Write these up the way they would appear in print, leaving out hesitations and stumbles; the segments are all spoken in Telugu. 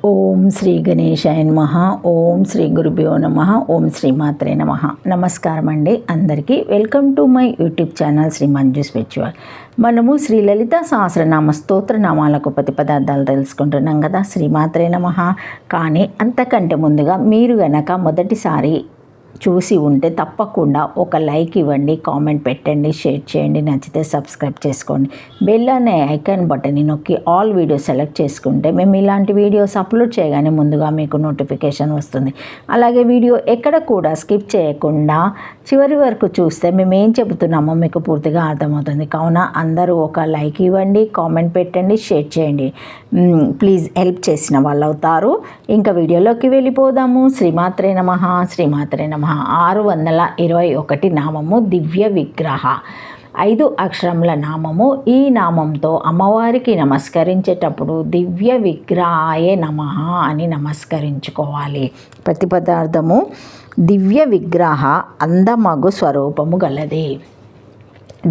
ఓం శ్రీ గణేశాయ నమః. ఓం శ్రీ గురుభ్యో నమః. ఓం శ్రీ మాత్రే నమః. నమస్కారం అండి అందరికీ. Welcome to my YouTube channel Shri Manju spiritual. మనము శ్రీ లలిత సహస్రనామ స్తోత్రనామాలకు ప్రతిపదార్థాలు తెలుసుకుంటున్నాం కదా. శ్రీ మాత్రే నమః. కానీ అంతకంటే ముందుగా మీరు గనక మొదటిసారి చూసి ఉంటే తప్పకుండా ఒక లైక్ ఇవ్వండి, కామెంట్ పెట్టండి, షేర్ చేయండి, నచ్చితే సబ్స్క్రైబ్ చేసుకోండి. బెల్ అనే ఐకాన్ బటన్ని నొక్కి ఆల్ వీడియోస్ సెలెక్ట్ చేసుకుంటే మేము ఇలాంటి వీడియోస్ అప్లోడ్ చేయగానే ముందుగా మీకు నోటిఫికేషన్ వస్తుంది. అలాగే వీడియో ఎక్కడ కూడా స్కిప్ చేయకుండా చివరి వరకు చూస్తే మేము ఏం చెబుతున్నామో మీకు పూర్తిగా అర్థమవుతుంది. కావున అందరూ ఒక లైక్ ఇవ్వండి, కామెంట్ పెట్టండి, షేర్ చేయండి. ప్లీజ్ హెల్ప్ చేసిన వాళ్ళు అవుతారు. ఇంకా వీడియోలోకి వెళ్ళిపోదాము. శ్రీమాత్రే నమః. శ్రీమాత్రే నమః. 621 నామము దివ్య విగ్రహ. 5 అక్షరముల నామము. ఈ నామంతో అమ్మవారికి నమస్కరించేటప్పుడు దివ్య విగ్రహాయ నమః అని నమస్కరించుకోవాలి. ప్రతిపదార్థము దివ్య విగ్రహ అందమగు స్వరూపము గలది.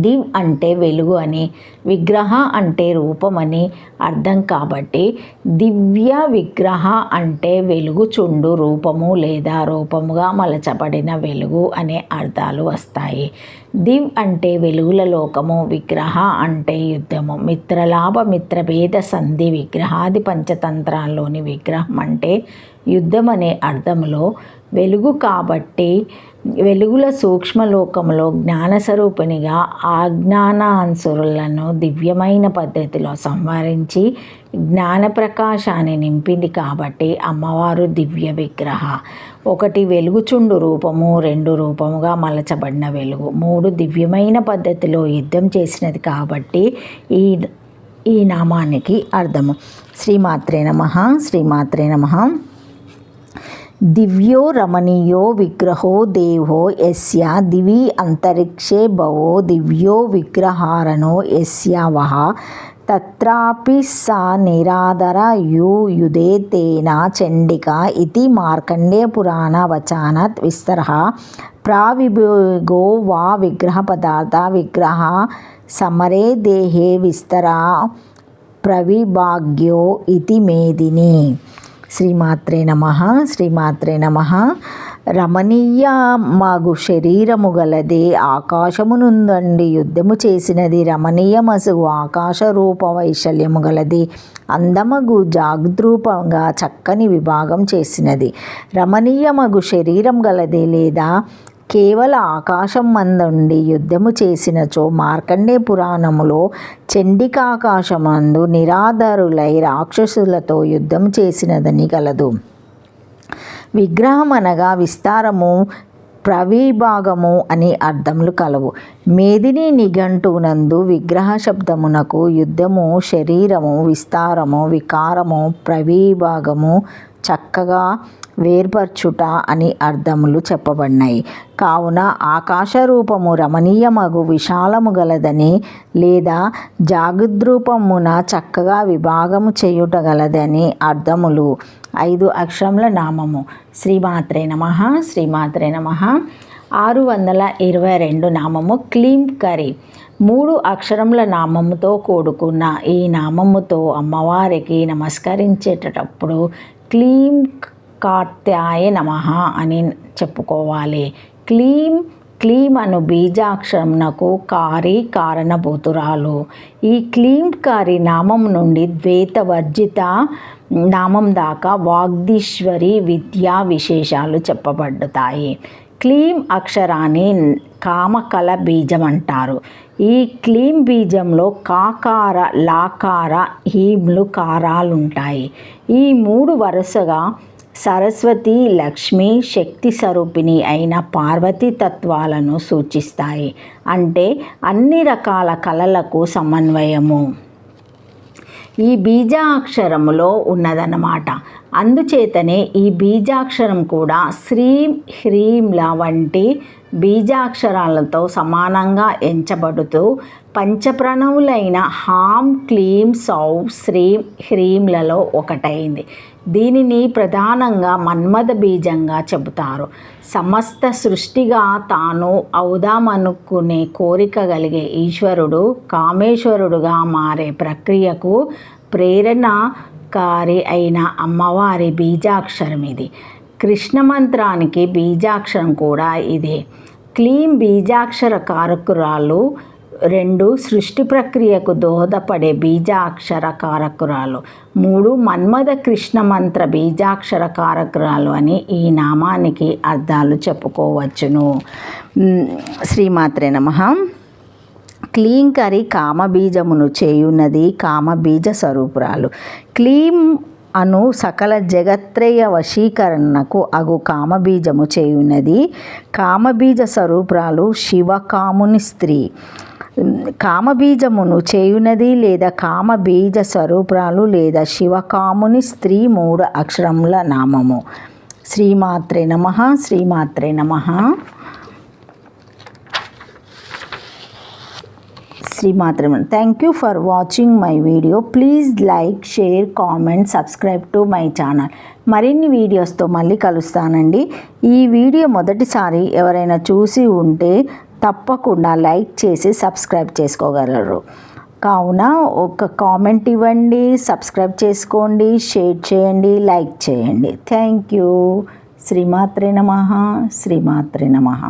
దివ్ అంటే వెలుగు అని, విగ్రహ అంటే రూపమని అర్థం. కాబట్టి దివ్య విగ్రహ అంటే వెలుగుచుండు రూపము లేదా రూపముగా మలచబడిన వెలుగు అనే అర్థాలు వస్తాయి. దివ్ అంటే వెలుగుల లోకము, విగ్రహ అంటే యుద్ధము. మిత్రలాభ మిత్రభేద సంధి విగ్రహాది పంచతంత్రాల్లోని విగ్రహం అంటే యుద్ధం అనే అర్థంలో వెలుగు. కాబట్టి వెలుగుల సూక్ష్మలోకంలో జ్ఞానస్వరూపిణిగా అజ్ఞానాంశులను దివ్యమైన పద్ధతిలో సంహరించి జ్ఞాన ప్రకాశాన్ని నింపింది. కాబట్టి అమ్మవారు దివ్య విగ్రహ. 1 వెలుగుచుండు రూపము, 2 రూపముగా మలచబడిన వెలుగు, 3 దివ్యమైన పద్ధతిలో యుద్ధం చేసినది. కాబట్టి ఈ నామానికి అర్థము. శ్రీమాత్రే నమః. శ్రీమాత్రే నమః. దివ్యో రమణీయో విగ్రహో దేవో యస్య దివి అంతరిక్షే భవో దివ్యో విగ్రహారణో యస్య వః తత్రాపి సా నిరాధర యుదే తేన చండికా ఇతి మార్కండేయ పురాణ వచనాత్ విస్తరః ప్రావిభోగో వా విగ్రహ పదార్థ విగ్రహ సమరే దేహే విస్తరా ప్రవిభాగ్యో ఇతి మేదిని. శ్రీమాత్రే నమః. శ్రీమాత్రే నమః. రమణీయ మగు శరీరము గలదే, ఆకాశమునుందండి యుద్ధము చేసినది. రమణీయమసుగు ఆకాశ రూప వైశల్యము గలది, అందమగు జాగృతరూపంగా చక్కని విభాగం చేసినది. రమణీయమగు శరీరం గలదే లేదా కేవల ఆకాశం మందుండి యుద్ధము చేసినచో మార్కండేయ పురాణములో చండికాకాశమందు నిరాధారులై రాక్షసులతో యుద్ధం చేసినదని కలదు. విగ్రహం అనగా విస్తారము, ప్రవిభాగము అని అర్థములు కలవు. మేదిని నిఘంటువునందు విగ్రహ శబ్దమునకు యుద్ధము, శరీరము, విస్తారము, వికారము, ప్రవిభాగము, చక్కగా వేర్పరచుట అని అర్థములు చెప్పబడినాయి. కావున ఆకాశ రూపము రమణీయమగు విశాలము గలదని లేదా జాగృద్రూపమున చక్కగా విభాగము చేయుట గలదని అర్థములు. 5 అక్షరముల నామము. శ్రీమాత్రే నమః. శ్రీమాత్రే నమః. 622 నామము క్లీంకరి. 3 అక్షరముల నామముతో కూడుకున్న ఈ నామముతో అమ్మవారికి నమస్కరించేటప్పుడు క్లీం కార్త్యాయ నమః అని చెప్పుకోవాలి. క్లీం అను బీజాక్షరమునకు కారి కారణభూతురాలు. ఈ క్లీంకారి నామం నుండి ద్వైతవర్జిత నామం దాకా వాగ్దీశ్వరి విద్యా విశేషాలు చెప్పబడతాయి. క్లీం అక్షరాన్ని కామకల బీజం అంటారు. ఈ క్లీం బీజంలో కాకార, లాకార, హీంలు కారాలుంటాయి. ఈ 3 వరుసగా సరస్వతి, లక్ష్మి, శక్తి స్వరూపిణి అయిన పార్వతీ తత్వాలను సూచిస్తాయి. అంటే అన్ని రకాల కళలకు సమన్వయము ఈ బీజాక్షరములో ఉన్నదన్నమాట. అందుచేతనే ఈ బీజాక్షరం కూడా శ్రీం, హ్రీంల వంటి బీజాక్షరాలతో సమానంగా ఎంచబడుతూ పంచప్రణవులైన హాం, క్లీం, సౌ, శ్రీం, హ్రీంలలో ఒకటైంది. దీనిని ప్రధానంగా మన్మథ బీజంగా చెబుతారు. సమస్త సృష్టిగా తాను అవుదామనుకునే కోరిక కలిగే ఈశ్వరుడు కామేశ్వరుడుగా మారే ప్రక్రియకు ప్రేరణ కారి అయిన అమ్మవారి బీజాక్షరం ఇది. కృష్ణ మంత్రానికి బీజాక్షరం కూడా ఇదే. క్లీం బీజాక్షర కారకురాలు 2 సృష్టి ప్రక్రియకు దోహదపడే బీజాక్షర కారకురాలు. 3 మన్మథ కృష్ణ మంత్ర బీజాక్షర కారకురాలు అని ఈ నామానికి అర్థాలు చెప్పుకోవచ్చును. శ్రీమాత్రే నమః. క్లీంకరి కామబీజమును చేయున్నది, కామబీజ స్వరూపురాలు. క్లీం అను సకల జగత్రయ వశీకరణకు అగు కామబీజము చేయున్నది, కామబీజ స్వరూపురాలు శివకాముని స్త్రీ. కామబీజమును చేయున్నది లేదా కామబీజ స్వరూపురాలు లేదా శివకాముని స్త్రీ 3 అక్షరముల నామము. శ్రీమాత్రే నమః. శ్రీమాత్రే నమః. శ్రీమాత్రే నమః. Thank you for watching my video. Please like, share, comment, subscribe to my channel. మరిన్ని వీడియోస్తో మళ్ళీ కలుస్తానండి. ఈ వీడియో మొదటిసారి ఎవరైనా చూసి ఉంటే తప్పకుండా లైక్ చేసి సబ్స్క్రైబ్ చేసుకోగలరు. కావున ఒక కామెంట్ ఇవ్వండి, సబ్స్క్రైబ్ చేసుకోండి, షేర్ చేయండి, లైక్ చేయండి. Thank you. శ్రీమాత్రే నమః. శ్రీమాత్రే నమః.